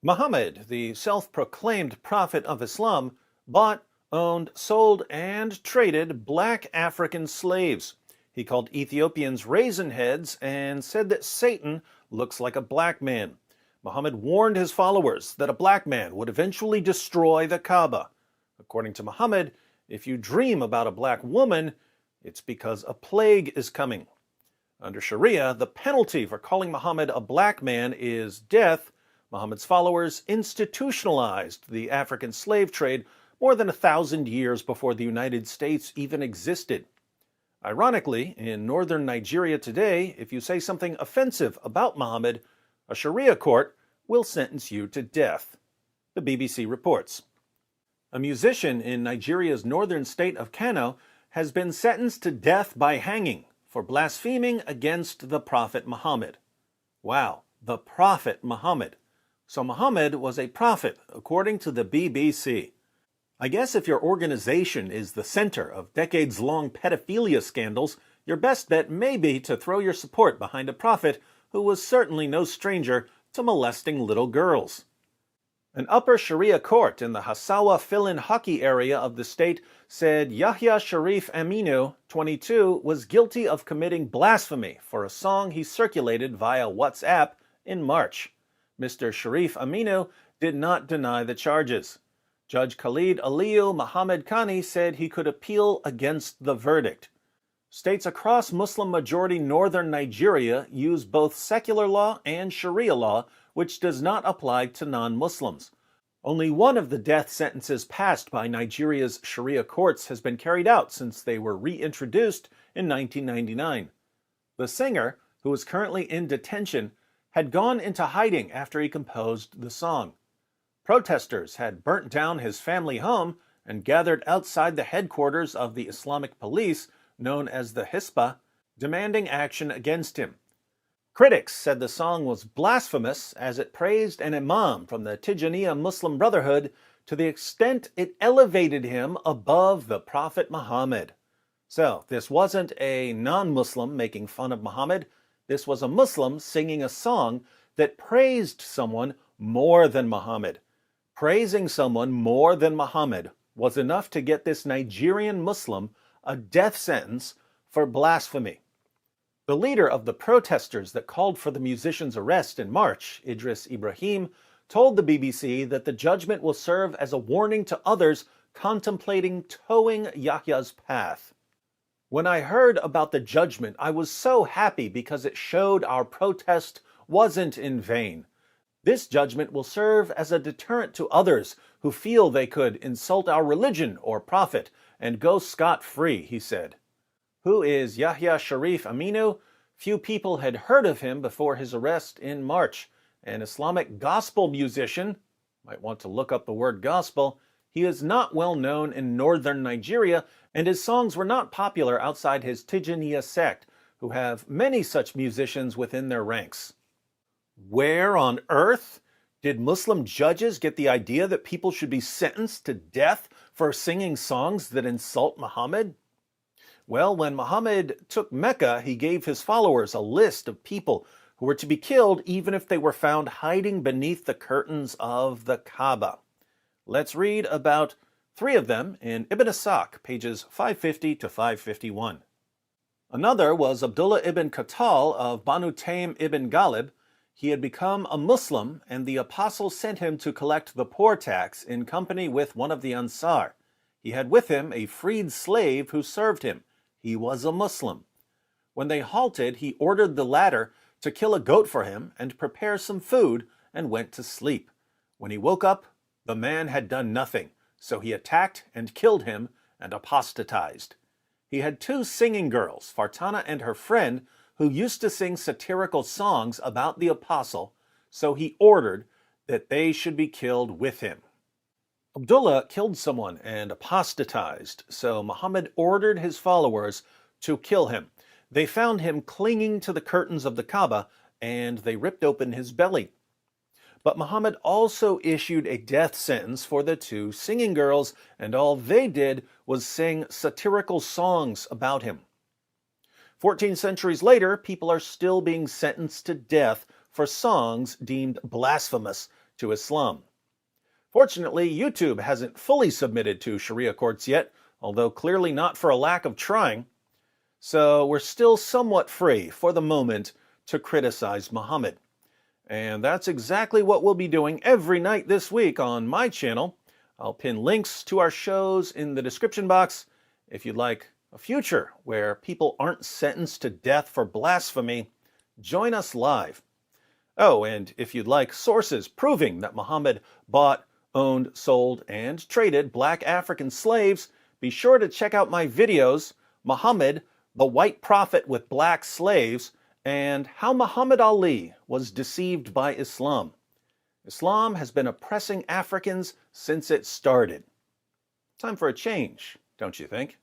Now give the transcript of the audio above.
Muhammad, the self-proclaimed prophet of Islam, bought, owned, sold, and traded black African slaves. He called Ethiopians raisin heads and said that Satan looks like a black man. Muhammad warned his followers that a black man would eventually destroy the Kaaba. According to Muhammad, if you dream about a black woman, it's because a plague is coming. Under Sharia, the penalty for calling Muhammad a black man is death. Muhammad's followers institutionalized the African slave trade more than 1,000 years before the United States even existed. Ironically, in northern Nigeria today, if you say something offensive about Muhammad, a Sharia court will sentence you to death. The BBC reports. A musician in Nigeria's northern state of Kano has been sentenced to death by hanging for blaspheming against the Prophet Muhammad. Wow, the Prophet Muhammad. So Muhammad was a prophet, according to the BBC. I guess if your organization is the center of decades-long pedophilia scandals, your best bet may be to throw your support behind a prophet who was certainly no stranger to molesting little girls. An upper Sharia court in the Hasawa fill-in hockey area of the state said Yahya Sharif Aminu, 22, was guilty of committing blasphemy for a song he circulated via WhatsApp in March. Mr. Sharif Aminu did not deny the charges. Judge Khalid Aliyu Muhammad Khani said he could appeal against the verdict. States across Muslim-majority northern Nigeria use both secular law and Sharia law, which does not apply to non-Muslims. Only one of the death sentences passed by Nigeria's Sharia courts has been carried out since they were reintroduced in 1999. The singer, who is currently in detention, had gone into hiding after he composed the song. Protesters had burnt down his family home and gathered outside the headquarters of the Islamic police, known as the Hisbah, demanding action against him. Critics said the song was blasphemous as it praised an Imam from the Tijaniya Muslim Brotherhood to the extent it elevated him above the Prophet Muhammad. So, this wasn't a non-Muslim making fun of Muhammad. This was a Muslim singing a song that praised someone more than Muhammad. Praising someone more than Muhammad was enough to get this Nigerian Muslim a death sentence for blasphemy. The leader of the protesters that called for the musician's arrest in March, Idris Ibrahim, told the BBC that the judgment will serve as a warning to others contemplating towing Yahya's path. When I heard about the judgment, I was so happy because it showed our protest wasn't in vain. This judgment will serve as a deterrent to others who feel they could insult our religion or prophet and go scot-free, he said. Who is Yahya Sharif Aminu? Few people had heard of him before his arrest in March. An Islamic gospel musician, might want to look up the word gospel. He is not well known in northern Nigeria, and his songs were not popular outside his Tijaniya sect, who have many such musicians within their ranks. Where on earth did Muslim judges get the idea that people should be sentenced to death for singing songs that insult Muhammad? Well, when Muhammad took Mecca, he gave his followers a list of people who were to be killed even if they were found hiding beneath the curtains of the Kaaba. Let's read about 3 of them in Ibn Ishaq, pages 550 to 551. Another was Abdullah ibn Khattal of Banu Taym ibn Ghalib. He had become a Muslim, and the apostle sent him to collect the poor tax in company with one of the Ansar. He had with him a freed slave who served him. He was a Muslim. When they halted, he ordered the latter to kill a goat for him and prepare some food, and went to sleep. When he woke up, the man had done nothing, so he attacked and killed him and apostatized. He had 2 singing girls, Fartana and her friend, who used to sing satirical songs about the apostle, so he ordered that they should be killed with him. Abdullah killed someone and apostatized, so Muhammad ordered his followers to kill him. They found him clinging to the curtains of the Kaaba, and they ripped open his belly. But Muhammad also issued a death sentence for the 2 singing girls, and all they did was sing satirical songs about him. 14 centuries later, people are still being sentenced to death for songs deemed blasphemous to Islam. Fortunately, YouTube hasn't fully submitted to Sharia courts yet, although clearly not for a lack of trying. So we're still somewhat free, for the moment, to criticize Muhammad. And that's exactly what we'll be doing every night this week on my channel. I'll pin links to our shows in the description box if you'd like a future where people aren't sentenced to death for blasphemy. Join us live. Oh, and if you'd like sources proving that Muhammad bought, owned, sold, and traded black African slaves, be sure to check out my videos, Muhammad, the White Prophet with Black Slaves, and How Muhammad Ali Was Deceived by Islam. Islam has been oppressing Africans since it started. Time for a change, don't you think?